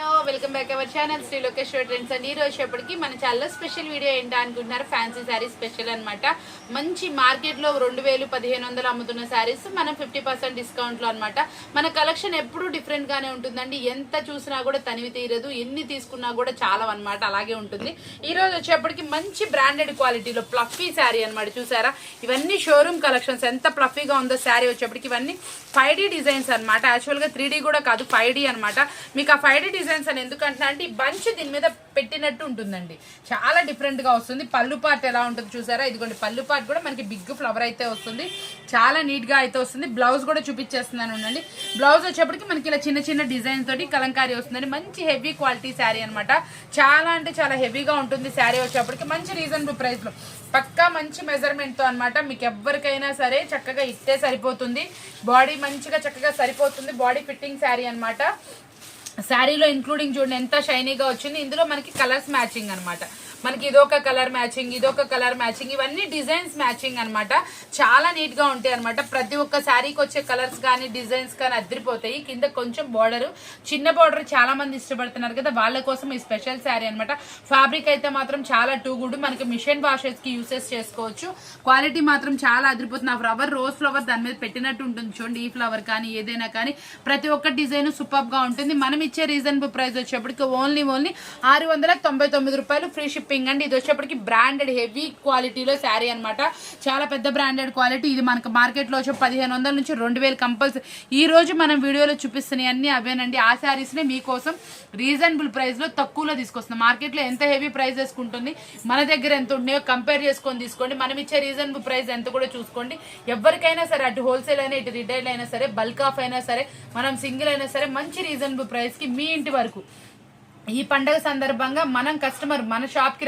Hello welcome back our channel Shri Lokeshwar trends and ఈ రోజుప్పటికి మన ఛానల్లో స్పెషల్ వీడియో ఏంటో అనుకుంటున్నారు. ఫ్యాన్సీ శారీస్ స్పెషల్ అనమాట. మంచి మార్కెట్లో 2000-1500 అమ్ముతున్న శారీస్ మనం 50% డిస్కౌంట్లో అనమాట. మన కలెక్షన్ ఎప్పుడూ డిఫరెంట్గానే ఉంటుందండి. ఎంత చూసినా కూడా తనివి తీరదు, ఎన్ని తీసుకున్నా కూడా చాలా అనమాట, అలాగే ఉంటుంది. ఈ రోజు వచ్చేప్పటికి మంచి బ్రాండెడ్ క్వాలిటీలో ప్లఫీ శారీ అనమాట. చూసారా, ఇవన్నీ షోరూమ్ కలెక్షన్స్. ఎంత ప్లఫీగా ఉందో శారీ వచ్చేప్పటికి. ఇవన్నీ 5D డిజైన్స్ అనమాట. యాక్చువల్గా 3D కూడా కాదు, 5D అనమాట. మీకు ఆ 5D డిజైన్స్ అని ఎందుకంటున్నా అంటే ఈ బంచ్ దీని మీద పెట్టినట్టు ఉంటుందండి, చాలా డిఫరెంట్ గా వస్తుంది. పళ్ళు పార్ట్ ఎలా ఉంటుంది చూసారా, ఇదిగోండి పళ్ళు పార్ట్ కూడా మనకి బిగ్ ఫ్లవర్ అయితే వస్తుంది, చాలా నీట్ గా అయితే వస్తుంది. బ్లౌజ్ కూడా చూపించేస్తున్నాను ఉండండి. బ్లౌజ్ వచ్చేప్పటికి మనకి ఇలా చిన్న చిన్న డిజైన్ తోటి కలంకారీ వస్తుందండి. మంచి హెవీ క్వాలిటీ శారీ అనమాట. చాలా అంటే చాలా హెవీగా ఉంటుంది శారీ వచ్చేప్పటికి. మంచి రీజనబుల్ ప్రైస్ లో, పక్కా మంచి మెజర్మెంట్ తో అనమాట. మీకు ఎవరికైనా సరే చక్కగా ఇట్టే సరిపోతుంది. బాడీ మంచిగా చక్కగా సరిపోతుంది. బాడీ ఫిట్టింగ్ శారీ అనమాట. శారీలో ఇంక్లూడింగ్ చూడండి ఎంత షైనీగా వచ్చింది. ఇందులో మనకి కలర్స్ మ్యాచింగ్ అనమాట. మనకి ఇదొక కలర్ మ్యాచింగ్, ఇదొక కలర్ మ్యాచింగ్, ఇవన్నీ డిజైన్స్ మ్యాచింగ్ అనమాట. చాలా నీట్ గా ఉంటాయి అనమాట. ప్రతి ఒక్క శారీకి వచ్చే కలర్స్ కానీ డిజైన్స్ కానీ అదిరిపోతాయి. కింద కొంచెం బార్డర్, చిన్న బార్డర్ చాలా మంది ఇష్టపడుతున్నారు కదా, వాళ్ళ కోసం ఈ స్పెషల్ శారీ అనమాట. ఫ్యాబ్రిక్ అయితే మాత్రం చాలా టూ గుడ్. మనకి మిషన్ వాషెస్ కి యూసెస్ చేసుకోవచ్చు. క్వాలిటీ మాత్రం చాలా అదిరిపోతుంది. ఆ ఫ్లవర్ రోజ్ ఫ్లవర్ దాని మీద పెట్టినట్టు ఉంటుంది చూడండి. ఈ ఫ్లవర్ కానీ ఏదైనా కానీ ప్రతి ఒక్క డిజైన్ సూపర్ గా ఉంటుంది. మనం ఇచ్చే రీజనబుల్ ప్రైస్ వచ్చేప్పటికి ఓన్లీ 699 రూపాయలు, ఫ్రీ షిప్పింగ్ అండి. ఇది వచ్చేప్పటికి బ్రాండెడ్ హెవీ క్వాలిటీలో శారీ అనమాట. చాలా పెద్ద బ్రాండెడ్ క్వాలిటీ. ఇది మనకు మార్కెట్ లో వచ్చే 1500 నుంచి 2000 కంపల్సరీ. ఈ రోజు మనం వీడియోలో చూపిస్తున్నాయి అన్ని అవేనండి. ఆ శారీస్ నే మీకోసం రీజనబుల్ ప్రైస్ లో తక్కువలో తీసుకొస్తున్నాం. మార్కెట్ లో ఎంత హెవీ ప్రైస్ వేసుకుంటుంది, మన దగ్గర ఎంత ఉన్నాయో కంపేర్ చేసుకొని తీసుకోండి. మనం ఇచ్చే రీజనబుల్ ప్రైస్ ఎంత కూడా చూసుకోండి. ఎవరికైనా సరే, అటు హోల్సేల్ అయినా ఇటు రిటైల్ అయినా సరే, బల్క్ ఆఫ్ అయినా సరే, మనం సింగిల్ అయినా సరే, మంచి రీజనబుల్ ప్రైస్ కి మీ ఇంటి వరకు ఈ పండగ సందర్భంగా మనం కస్టమర్ మన షాప్ కి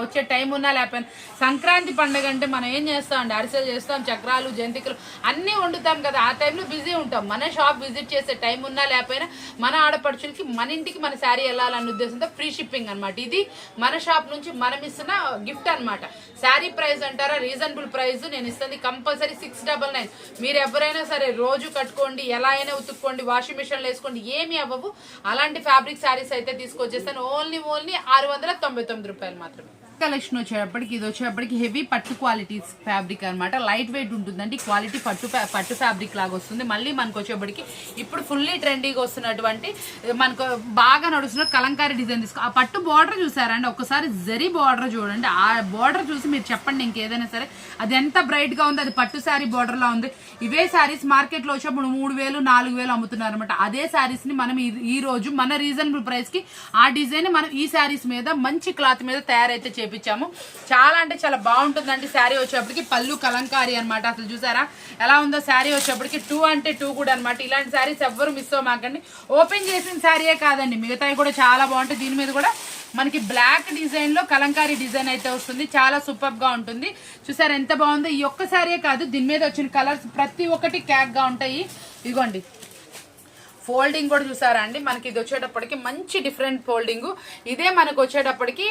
వచ్చే టైం ఉన్నా లేకపోయినా, సంక్రాంతి పండగ అంటే మనం ఏం చేస్తామండి, అరిసెలు చేస్తాం, చక్రాలు, జంతికలు అన్ని వండుతాం కదా. ఆ టైంలో బిజీ ఉంటాం. మన షాప్ విజిట్ చేసే టైం ఉన్నా లేకపోయినా మన ఆడపడుచులకి మన ఇంటికి మన శారీ వెళ్ళాలన్న ఉద్దేశంతో ఫ్రీ షిప్పింగ్ అనమాట. ఇది మన షాప్ నుంచి మనం ఇస్తున్న గిఫ్ట్ అనమాట. శారీ ప్రైస్ అంటారా, రీజనబుల్ ప్రైస్ నేను ఇస్తుంది కంపల్సరీ 699. మీరు ఎవరైనా సరే రోజు కట్టుకోండి, ఎలా అయినా ఉతుక్కోండి, వాషింగ్ మిషన్ లో వేసుకోండి, ఏమి అవ్వవు. అలాంటి ఫ్యాబ్రిక్ శారీస్ అయితే తీసుకొచ్చేస్తాను. ఓన్లీ 699 రూపాయలు మాత్రమే. కలెక్షన్ వచ్చేటప్పటికి ఇది వచ్చేటప్పటికి హెవీ పట్టు క్వాలిటీ ఫ్యాబ్రిక్ అనమాట. లైట్ వెయిట్ ఉంటుందండి. క్వాలిటీ పట్టు ఫ్యాబ్రిక్ లాగా వస్తుంది. మళ్ళీ మనకు వచ్చేప్పటికి ఇప్పుడు ఫుల్లీ ట్రెండీగా వస్తున్నటువంటి మనకు బాగా నడుస్తున్న కలంకారీ డిజైన్ తీసుకో. ఆ పట్టు బార్డర్ చూసారండి, ఒకసారి జరీ బార్డర్ చూడండి. ఆ బార్డర్ చూసి మీరు చెప్పండి ఇంకేదైనా సరే అది ఎంత బ్రైట్ గా ఉంది. అది పట్టు శారీ బార్డర్ లా ఉంది. ఇవే శారీస్ మార్కెట్ లో వచ్చేప్పుడు 3000-4000 అమ్ముతున్నారు అనమాట. అదే శారీస్ ని మనం ఈ రోజు మన రీజనబుల్ ప్రైస్ కి ఆ డిజైన్ మనం ఈ శారీస్ మీద మంచి క్లాత్ మీద తయారైతే చేపించాము. చాలా అంటే చాలా బాగుంటుందండి. శారీ వచ్చేప్పటికి పళ్ళు కలంకారీ అనమాట. అసలు చూసారా ఎలా ఉందో శారీ వచ్చేప్పటికి 2 అంటే 2 కూడా అనమాట. ఇలాంటి శారీస్ ఎవ్వరు మిస్ అవ్వమాకండి. ఓపెన్ చేసిన శారీయే కాదండి, మిగతాయి కూడా చాలా బాగుంటాయి. దీని మీద కూడా మనకి బ్లాక్ డిజైన్ లో కలంకారీ డిజైన్ అయితే వస్తుంది. చాలా సూపర్ గా ఉంటుంది. చూసారా ఎంత బాగుందో. ఈ ఒక్క శారీయే కాదు, దీని మీద వచ్చిన కలర్స్ ప్రతి ఒక్కటి క్యాక్ గా ఉంటాయి. ఇదిగోండి ఫోల్డింగ్ కూడా చూసారా అండి. మనకి ఇది వచ్చేటప్పటికి మంచి డిఫరెంట్ ఫోల్డింగ్. ఇదే మనకు వచ్చేటప్పటికి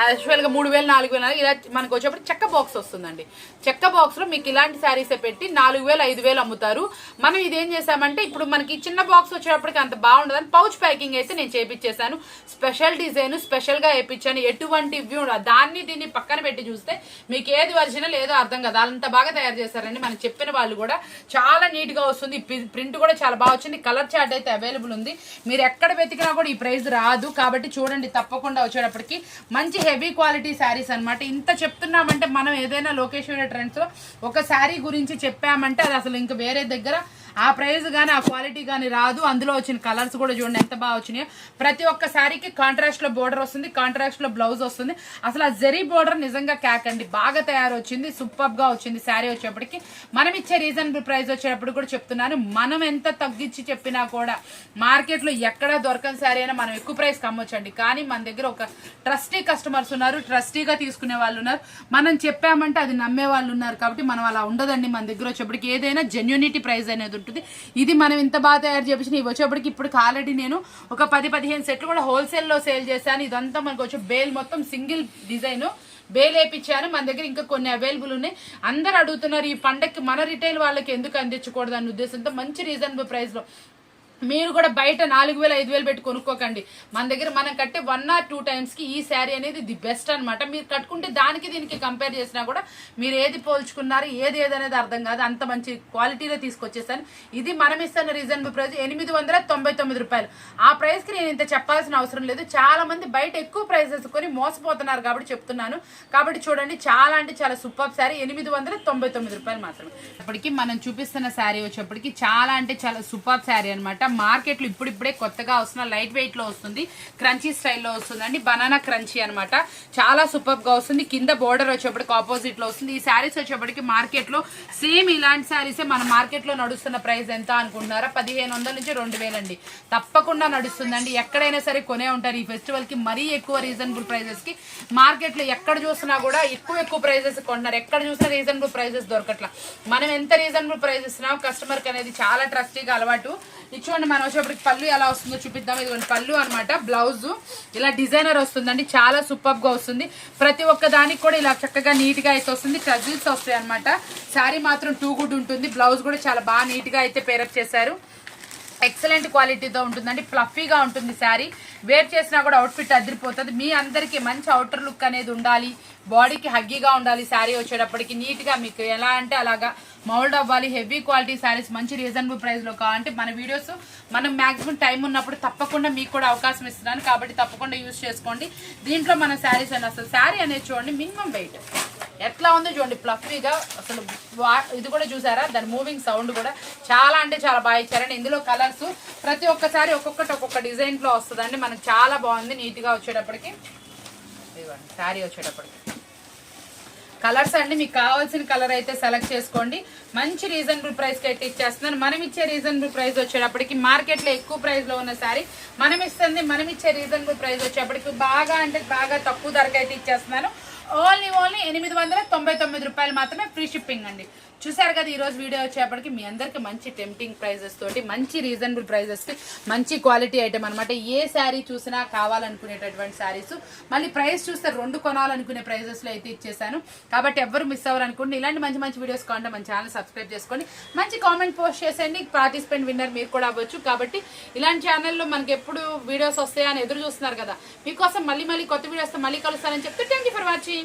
యాక్చువల్ గా 3000-4000 ఇలా మనకు వచ్చేటప్పుడు చెక్క బాక్స్ వస్తుందండి. చెక్క బాక్స్ లో మీకు ఇలాంటి శారీస్ పెట్టి 4000-5000 అమ్ముతారు. మనం ఇదేం చేసామంటే ఇప్పుడు మనకి చిన్న బాక్స్ వచ్చేటప్పటికి అంత బాగుండదని పౌచ్ ప్యాకింగ్ అయితే నేను చేపించేసాను. స్పెషల్ డిజైన్ స్పెషల్ గా వేయించాను. ఎటువంటి వ్యూ దాన్ని దీన్ని పక్కన పెట్టి చూస్తే మీకు ఏది ఒరిజినల్ ఏదో అర్థం కదా, అంత బాగా తయారు చేశారండి. మనకి చెప్పిన వాళ్ళు కూడా చాలా నీట్ గా వస్తుంది. ప్రింట్ కూడా చాలా బాగా వచ్చింది. కలర్ చార్ట్ అయితే అవైలబుల్ ఉంది. మీరు ఎక్కడ వెతికినా కూడా ఈ ప్రైస్ రాదు. కాబట్టి చూడండి తప్పకుండా వచ్చేటప్పటికి మంచి హెవీ క్వాలిటీ శారీస్ అనమాట. ఇంత చెప్తున్నామంటే మనం ఏదైనా లోకేశ్వరి ట్రెండ్స్ లో ఒక శారీ గురించి చెప్పామంటే అది అసలు ఇంకా వేరే దగ్గర ఆ ప్రైస్ కానీ ఆ క్వాలిటీ కానీ రాదు. అందులో వచ్చిన కలర్స్ కూడా చూడండి ఎంత బాగా వచ్చినాయో. ప్రతి ఒక్క శారీకి కాంట్రాస్ట్ లో బోర్డర్ వస్తుంది, కాంట్రాస్ట్ లో బ్లౌజ్ వస్తుంది. అసలు ఆ జరీ బోర్డర్ నిజంగా క్యాక్ అండి, బాగా తయారు వచ్చింది, సూపర్ గా వచ్చింది. శారీ వచ్చేప్పటికి మనం ఇచ్చే రీజనబుల్ ప్రైస్ వచ్చేటప్పుడు కూడా చెప్తున్నాను. మనం ఎంత తగ్గించి చెప్పినా కూడా మార్కెట్ లో ఎక్కడా దొరకని శారీ అయినా మనం ఎక్కువ ప్రైస్ కమ్మొచ్చండి. కానీ మన దగ్గర ఒక ట్రస్టీ కస్టమర్స్ ఉన్నారు, ట్రస్టీగా తీసుకునే వాళ్ళు ఉన్నారు. మనం చెప్పామంటే అది నమ్మే వాళ్ళు ఉన్నారు. కాబట్టి మనం అలా ఉండదండి. మన దగ్గర వచ్చేప్పటికి ఏదైనా జెన్యూనిటీ ప్రైస్ అనేది ఉంటుంది. ఇది మనం ఇంత బాగా తయారు చేపించిన ఇవి వచ్చేప్పటికి ఇప్పుడు ఆల్రెడీ నేను ఒక 10-15 సెట్లు కూడా హోల్సేల్ లో సేల్ చేశాను. ఇదంతా మనకు వచ్చే బేల్ మొత్తం సింగిల్ డిజైన్ బేల్ వేయించాను. మన దగ్గర ఇంకా కొన్ని అవైలబుల్ ఉన్నాయి. అందరు అడుగుతున్నారు ఈ పండగకి మన రిటైల్ వాళ్ళకి ఎందుకు అందించకూడదు అనే ఉద్దేశంతో మంచి రీజనబుల్ ప్రైస్ లో మీరు కూడా బయట 4,000 5,000 పెట్టి కొనుక్కోకండి. మన దగ్గర మనం కట్టే 1 or 2 times కి ఈ శారీ అనేది ది బెస్ట్ అనమాట. మీరు కట్టుకుంటే దానికి దీనికి కంపేర్ చేసినా కూడా మీరు ఏది పోల్చుకున్నారు ఏది అనేది అర్థం కాదు. అంత మంచి క్వాలిటీలో తీసుకొచ్చేసాను. ఇది మనం ఇస్తున్న రీజనబుల్ ప్రైస్ 899 రూపాయలు. ఆ ప్రైస్ కి నేను ఇంత చెప్పాల్సిన అవసరం లేదు. చాలా మంది బయట ఎక్కువ ప్రైసెస్ కొని మోసపోతున్నారు కాబట్టి చెప్తున్నాను. కాబట్టి చూడండి, చాలా అంటే చాలా సూపర్ శారీ 899 రూపాయలు మాత్రమే. ఇప్పటికి మనం చూపిస్తున్న శారీ వచ్చేప్పటికి చాలా అంటే చాలా సూపర్ శారీ అనమాట. మార్కెట్ లో ఇప్పుడిప్పుడే కొత్తగా వస్తున్న లైట్ వెయిట్ లో వస్తుంది, క్రంచీ స్టైల్లో వస్తుందండి. బనానా క్రంచీ అనమాట. చాలా సూపర్ గా వస్తుంది. కింద బోర్డర్ వచ్చేప్పటికి ఆపోజిట్ లో వస్తుంది. ఈ శారీస్ వచ్చేప్పటికి మార్కెట్ లో సేమ్ ఇలాంటి శారీసే మన మార్కెట్ లో నడుస్తున్న ప్రైస్ ఎంత అనుకుంటున్నారా? 1,500 నుంచి 2,000 అండి. తప్పకుండా నడుస్తుందండి. ఎక్కడైనా సరే కొనే ఉంటారు. ఈ ఫెస్టివల్ కి మరీ ఎక్కువ రీజనబుల్ ప్రైజెస్ కి మార్కెట్ లో ఎక్కడ చూసినా కూడా ఎక్కువ ప్రైజెస్ కొంటున్నారు. ఎక్కడ చూసినా రీజనబుల్ ప్రైజెస్ దొరకట్లా. మనం ఎంత రీజనబుల్ ప్రైస్ ఇస్తున్నాం కస్టమర్ కి అనేది చాలా ట్రస్టీగా అలవాటు. ఇచ్చుకోండి, మనం వచ్చేప్పటికి పళ్ళు ఎలా వస్తుందో చూపిద్దాం. ఇదిగోండి పళ్ళు అనమాట. బ్లౌజ్ ఇలా డిజైనర్ వస్తుందండి. చాలా సూపర్ గా వస్తుంది. ప్రతి ఒక్క దానికి కూడా ఇలా చక్కగా నీట్ గా అయితే వస్తుంది. టజిల్స్ వస్తాయి అనమాట. శారీ మాత్రం టూ గుడ్ ఉంటుంది. బ్లౌజ్ కూడా చాలా బాగా నీట్ గా అయితే పేరప్ చేశారు. ఎక్సలెంట్ క్వాలిటీతో ఉంటుందండి. ఫ్లఫీగా ఉంటుంది శారీ. వేర్ చేసినా కూడా అవుట్ఫిట్ అదిరిపోతుంది. మీ అందరికీ మంచి అవుటర్ లుక్ అనేది ఉండాలి, బాడీకి హగ్గీగా ఉండాలి. శారీ వచ్చేటప్పటికి నీట్గా మీకు ఎలా అంటే అలాగా మౌల్డ్ అవ్వాలి. హెవీ క్వాలిటీ శారీస్ మంచి రీజనబుల్ ప్రైస్లో కావాలంటే మన వీడియోస్ మనం మ్యాక్సిమం టైం ఉన్నప్పుడు తప్పకుండా మీకు కూడా అవకాశం ఇస్తున్నాను. కాబట్టి తప్పకుండా యూజ్ చేసుకోండి. దీంట్లో మన శారీస్ అని అసలు శారీ అనేది చూడండి మినిమం వెయిట్ ఎట్లా ఉందో చూడండి. ఫ్లఫీగా అసలు ఇది కూడా చూసారా, దాని మూవింగ్ సౌండ్ కూడా చాలా అంటే చాలా బాగా ఇచ్చారండి. ఇందులో కలర్స్ ప్రతి ఒక్కసారి ఒక్కొక్క డిజైన్లో వస్తుందండి. మనకు చాలా బాగుంది నీట్గా వచ్చేటప్పటికి. ఇదిగోండి శారీ వచ్చేటప్పటికి కలర్స్ అండి. మీకు కావాల్సిన కలర్ అయితే సెలెక్ట్ చేసుకోండి. మంచి రీజనబుల్ ప్రైస్కి అయితే ఇచ్చేస్తున్నాను. మనం ఇచ్చే రీజనబుల్ ప్రైస్ వచ్చేటప్పటికి మార్కెట్లో ఎక్కువ ప్రైస్లో ఉన్న శారీ మనం ఇచ్చే రీజనబుల్ ప్రైస్ వచ్చేటప్పటికి బాగా అంటే బాగా తక్కువ ధరకు అయితే ఇచ్చేస్తున్నాను. ఓన్లీ 899 రూపాయలు మాత్రమే, ఫ్రీ షిప్పింగ్ అండి. చూసారు కదా ఈరోజు వీడియో వచ్చేప్పటికి మీ అందరికి మంచి టెంప్టింగ్ ప్రైజెస్ తోటి మంచి రీజనబుల్ ప్రైజెస్కి మంచి క్వాలిటీ ఐటమ్ అనమాట. ఏ శారీ చూసినా కావాలనుకునేటటువంటి శారీస్, మళ్ళీ ప్రైస్ చూస్తే 2 కొనాలనుకునే ప్రైజెస్లో అయితే ఇచ్చేసాను. కాబట్టి ఎవరు మిస్ అవ్వాలనుకోండి. ఇలాంటి మంచి వీడియోస్ కావాలంటే మన ఛానల్ సబ్స్క్రైబ్ చేసుకోండి. మంచి కామెంట్ పోస్ట్ చేసేయండి. పార్టిసిపెంట్ విన్నర్ మీరు కూడా అవ్వచ్చు. కాబట్టి ఇలాంటి ఛానల్లో మనకి ఎప్పుడు వీడియోస్ వస్తాయని ఎదురు చూస్తున్నారు కదా, మీకోసం మళ్ళీ కొత్త వీడియోస్తో మళ్ళీ కలుస్తానని చెప్తే థ్యాంక్ యూ ఫర్ వాచింగ్.